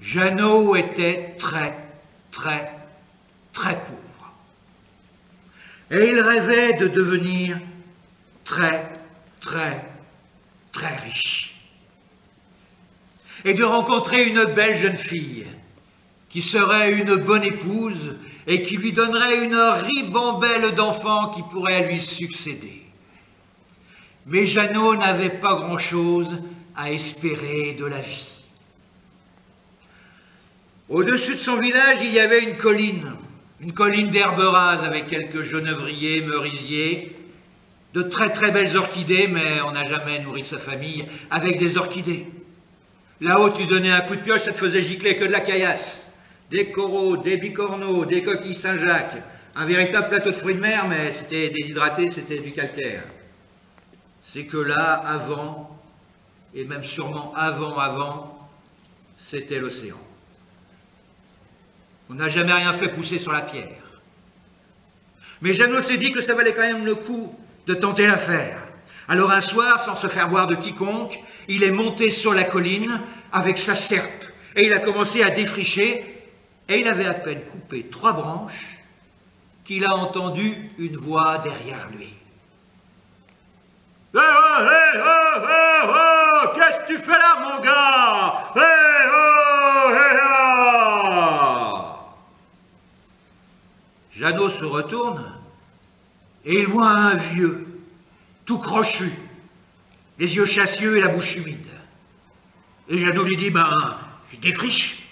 Jeannot était très, très, très pauvre. Et il rêvait de devenir très, très, très riche. Et de rencontrer une belle jeune fille qui serait une bonne épouse et qui lui donnerait une ribambelle d'enfants qui pourraient lui succéder. Mais Jeannot n'avait pas grand-chose à espérer de la vie. Au-dessus de son village, il y avait une colline d'herbe rase avec quelques genévriers, merisiers, de très très belles orchidées, mais on n'a jamais nourri sa famille avec des orchidées. Là-haut, tu donnais un coup de pioche, ça te faisait gicler que de la caillasse. Des coraux, des bicorneaux, des coquilles Saint-Jacques, un véritable plateau de fruits de mer, mais c'était déshydraté, c'était du calcaire. C'est que là, avant, et même sûrement avant, c'était l'océan. On n'a jamais rien fait pousser sur la pierre. Mais Jeannot s'est dit que ça valait quand même le coup de tenter l'affaire. Alors un soir, sans se faire voir de quiconque, il est monté sur la colline avec sa serpe et il a commencé à défricher et il avait à peine coupé 3 branches qu'il a entendu une voix derrière lui. « Qu'est-ce que tu fais là, mon gars? Jeannot se retourne et il voit un vieux, tout crochu, les yeux chassieux et la bouche humide. Et Jeannot lui dit, je défriche.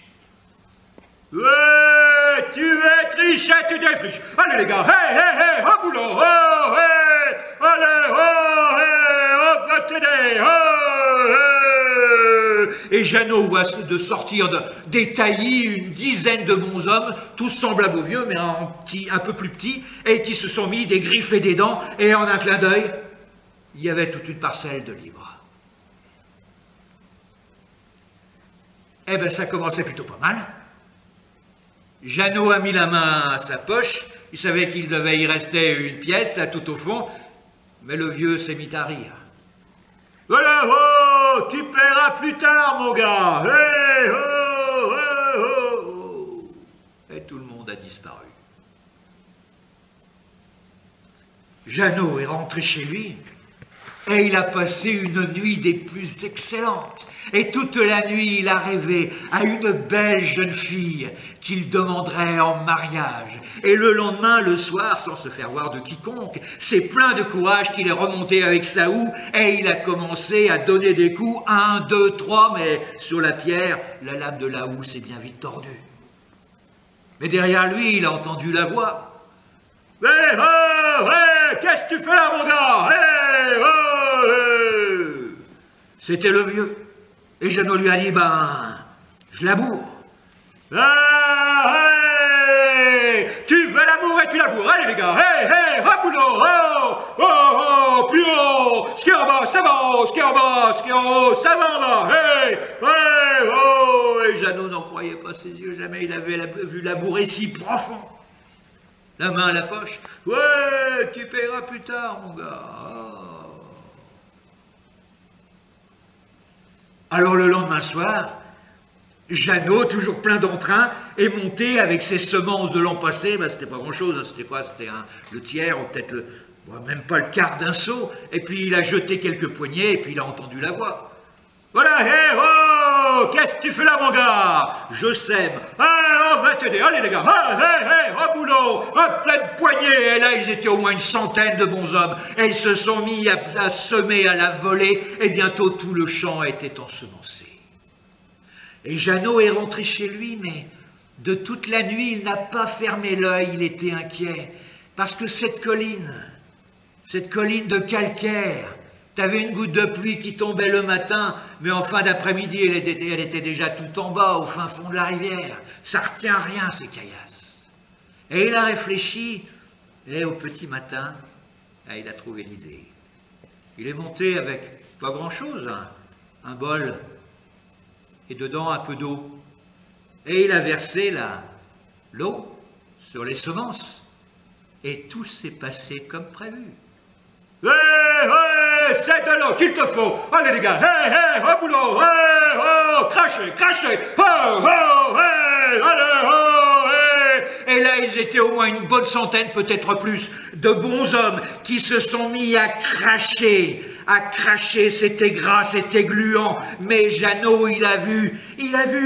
Ouais, tu es triché, tu défriches. Allez les gars, au boulot, allez, on va t'aider, Et Jeannot voit de sortir des taillis une dizaine de bons hommes, tous semblables aux vieux, mais un peu plus petits, et qui se sont mis des griffes et des dents, et en un clin d'œil, il y avait toute une parcelle de livres. Eh bien, ça commençait plutôt pas mal. Jeannot a mis la main à sa poche, il savait qu'il devait y rester une pièce, là, tout au fond, mais le vieux s'est mis à rire. « Voilà, tu paieras plus tard, mon gars. Et tout le monde a disparu. Jeannot est rentré chez lui et il a passé une nuit des plus excellentes. Et toute la nuit, il a rêvé à une belle jeune fille qu'il demanderait en mariage. Et le lendemain, le soir, sans se faire voir de quiconque, c'est plein de courage qu'il est remonté avec sa houe et il a commencé à donner des coups, 1, 2, 3, mais sur la pierre, la lame de la houe s'est bien vite tordue. Mais derrière lui, il a entendu la voix. « qu'est-ce que tu fais là, mon gars? C'était le vieux. Et Jeannot lui a dit, je laboure. Tu veux l'amour et tu laboures. Allez les gars, au boulot, plus haut, ce qui est en bas, ça va, ce qui est en bas, ce qui est en haut, ça va en bas, Et Jeannot n'en croyait pas ses yeux, jamais il avait vu labourer si profond. La main à la poche, ouais, tu paieras plus tard, mon gars. Alors le lendemain soir, Jeannot, toujours plein d'entrain, est monté avec ses semences de l'an passé. C'était pas grand-chose, hein, c'était quoi? C'était le tiers, ou peut-être même pas le quart d'un seau. Et puis il a jeté quelques poignées, et puis il a entendu la voix. Voilà, qu'est-ce que tu fais là, mon gars? Je sème. On va t'aider. Allez les gars, au boulot, plein de poignées. Et là, ils étaient au moins une centaine de bons hommes. Et ils se sont mis à semer à la volée, et bientôt tout le champ était ensemencé. Et Jeannot est rentré chez lui, mais de toute la nuit, il n'a pas fermé l'œil, il était inquiet. Parce que cette colline de calcaire, t'avais une goutte de pluie qui tombait le matin, mais en fin d'après-midi, elle était déjà tout en bas, au fin fond de la rivière. Ça retient rien, ces caillasses. Et il a réfléchi, et au petit matin, il a trouvé l'idée. Il est monté avec pas grand-chose, un bol, et dedans un peu d'eau. Et il a versé l'eau sur les semences. Et tout s'est passé comme prévu. C'est de l'eau qu'il te faut. Allez les gars, au boulot, crachez, crachez, Et là, ils étaient au moins une bonne centaine, peut-être plus, de bons hommes qui se sont mis à cracher. C'était gras, c'était gluant, mais Jeannot, il a vu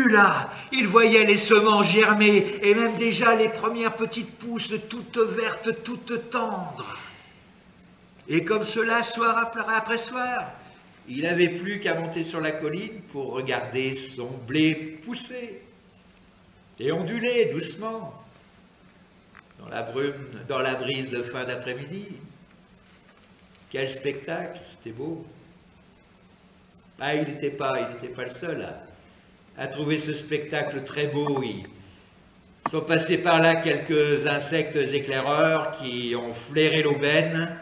là, il voyait les semences germer, et même déjà les premières petites pousses toutes vertes, toutes tendres. Et comme cela, soir après soir, il n'avait plus qu'à monter sur la colline pour regarder son blé pousser et onduler doucement dans la brume, dans la brise de fin d'après-midi. Quel spectacle, c'était beau. Ah, il n'était pas le seul à trouver ce spectacle très beau. Ils sont passés par là quelques insectes éclaireurs qui ont flairé l'aubaine.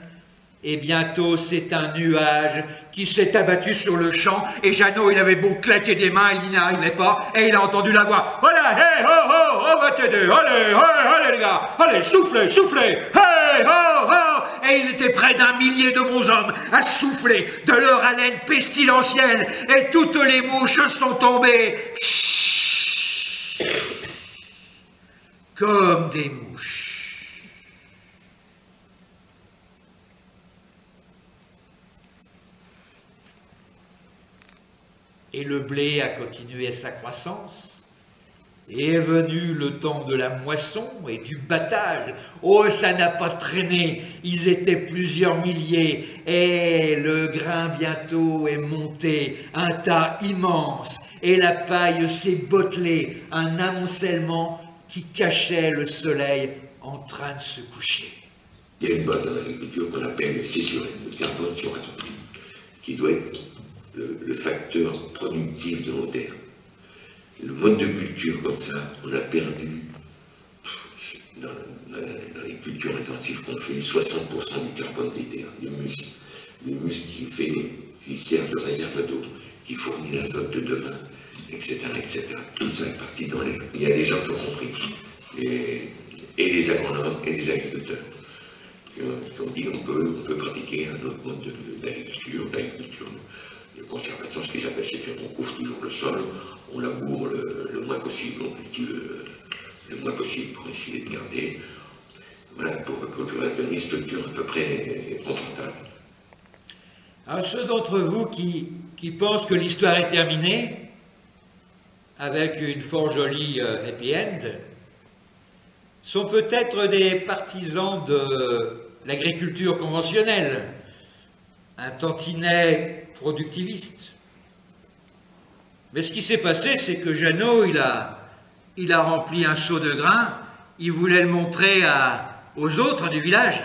Et bientôt, c'est un nuage qui s'est abattu sur le champ, et Jeannot, il avait beau claquer des mains, il n'y arrivait pas, et il a entendu la voix. Voilà, hey, ho, ho, on va t'aider, allez les gars, allez, soufflez, soufflez, hey, ho, ho. Et ils étaient près d'1 millier de bons hommes à souffler de leur haleine pestilentielle, et toutes les mouches sont tombées comme des mouches. Et le blé a continué sa croissance, et est venu le temps de la moisson et du battage. Oh, ça n'a pas traîné, ils étaient plusieurs milliers, et le grain bientôt est monté, un tas immense, et la paille s'est bottelée, un amoncellement qui cachait le soleil en train de se coucher. Il y a une base dans l'agriculture qu'on appelle le C sur N, le carbone sur azote, qui doit être le facteur productif de nos terres. Le mode de culture comme ça, on a perdu, dans les cultures intensives qu'on fait, 60% du carbone des terres, du muscle qui sert de réserve d'eau, qui fournit l'azote de demain, etc., etc. Tout ça est parti dans l'air. Il y a des gens qui ont compris, et des agronomes et des agriculteurs, qui ont dit qu'on peut pratiquer un autre mode d'agriculture, de conservation, ce qu'ils appellent, c'est qu'on couvre toujours le sol, on laboure le moins possible, on cultive le moins possible pour essayer de garder, voilà, pour donner une structure à peu près confortable. Alors ceux d'entre vous qui pensent que l'histoire est terminée, avec une fort jolie happy end, sont peut-être des partisans de l'agriculture conventionnelle, un tantinet productiviste. Mais ce qui s'est passé, c'est que Jeannot, il a rempli un seau de grain, il voulait le montrer aux autres du village,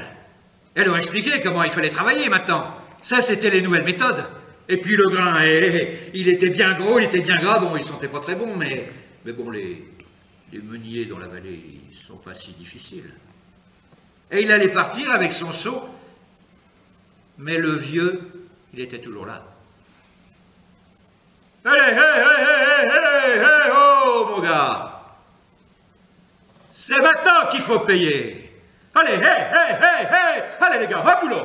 et leur expliquer comment il fallait travailler maintenant. Ça, c'était les nouvelles méthodes. Et puis le grain, il était bien gros, il était bien gras, bon, il sentait pas très bon, mais bon, les meuniers dans la vallée, ils sont pas si difficiles. Et il allait partir avec son seau, mais le vieux, il était toujours là. Allez, oh, mon gars! C'est maintenant qu'il faut payer! Allez, allez les gars, au boulot!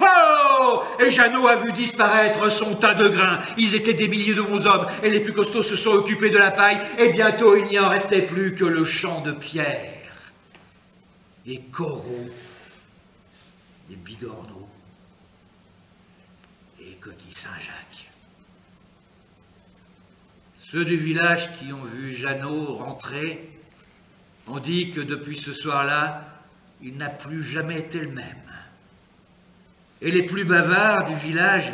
Oh! Et Jeannot a vu disparaître son tas de grains. Ils étaient des milliers de bons hommes, et les plus costauds se sont occupés de la paille, et bientôt il n'y en restait plus que le champ de pierre, les coraux, les bigorneaux, et les coquilles Saint-Jacques. Ceux du village qui ont vu Jeannot rentrer ont dit que depuis ce soir-là, il n'a plus jamais été le même. Et les plus bavards du village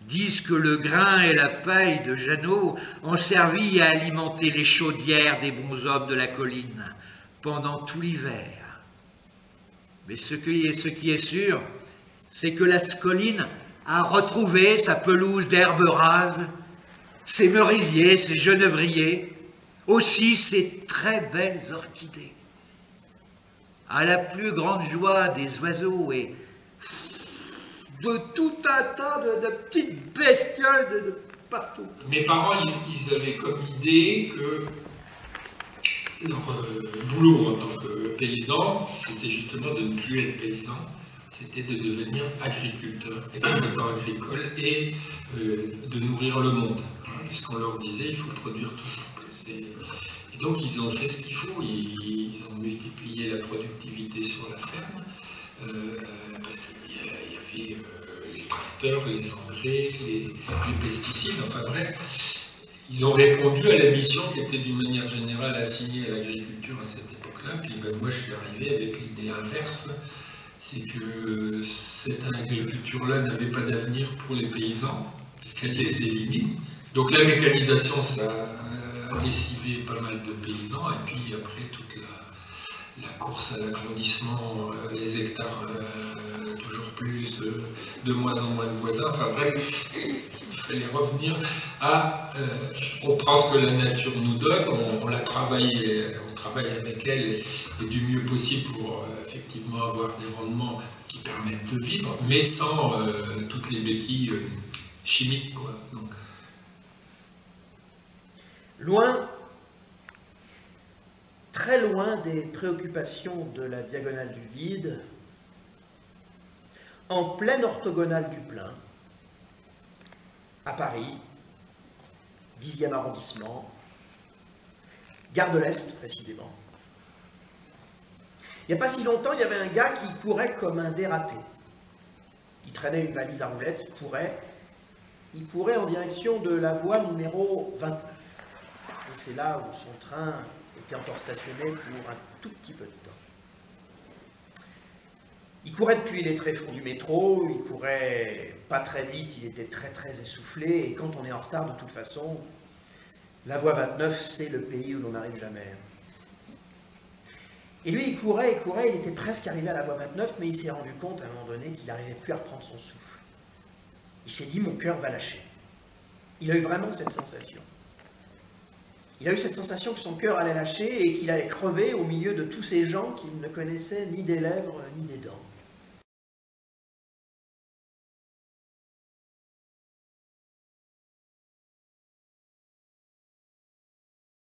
disent que le grain et la paille de Jeannot ont servi à alimenter les chaudières des bons hommes de la colline pendant tout l'hiver. Mais ce qui est sûr, c'est que la colline a retrouvé sa pelouse d'herbes rases, ses merisiers, ses genévriers, aussi ces très belles orchidées. À la plus grande joie des oiseaux et de tout un tas de petites bestioles de partout. Mes parents, ils avaient comme idée que leur boulot en tant que paysan, c'était justement de ne plus être paysan, c'était de devenir agriculteur, exploitant agricole et de nourrir le monde. Hein, puisqu'on leur disait il faut produire toujours plus. Et donc ils ont fait ce qu'il faut, ils ont multiplié la productivité sur la ferme, parce qu'il y avait les tracteurs, les engrais, les pesticides, enfin bref. Ils ont répondu à la mission qui était d'une manière générale assignée à l'agriculture à cette époque-là. Puis ben, moi je suis arrivé avec l'idée inverse, c'est que cette agriculture-là n'avait pas d'avenir pour les paysans, puisqu'elle les élimine. Donc la mécanisation, ça a lessivé pas mal de paysans, et puis après toute la course à l'agrandissement, les hectares toujours plus, de moins en moins de voisins, enfin bref, il fallait revenir à, on prend ce que la nature nous donne, on la travaille, on travaille avec elle et du mieux possible pour effectivement avoir des rendements qui permettent de vivre, mais sans toutes les béquilles chimiques, quoi. Donc. Loin, très loin des préoccupations de la diagonale du vide, en pleine orthogonale du plein, à Paris, 10e arrondissement, gare de l'Est précisément. Il n'y a pas si longtemps, il y avait un gars qui courait comme un dératé. Il traînait une valise à roulettes, il courait en direction de la voie numéro 29. Et c'est là où son train était encore stationné pour un tout petit peu de temps. Il courait depuis les tréfonds du métro, il courait pas très vite, il était très très essoufflé, et quand on est en retard de toute façon, la voie 29, c'est le pays où l'on n'arrive jamais. Et lui, il courait, il était presque arrivé à la voie 29, mais il s'est rendu compte à un moment donné qu'il n'arrivait plus à reprendre son souffle. Il s'est dit, mon cœur va lâcher. Il a eu vraiment cette sensation. Il a eu cette sensation que son cœur allait lâcher et qu'il allait crever au milieu de tous ces gens qu'il ne connaissait ni des lèvres ni des dents.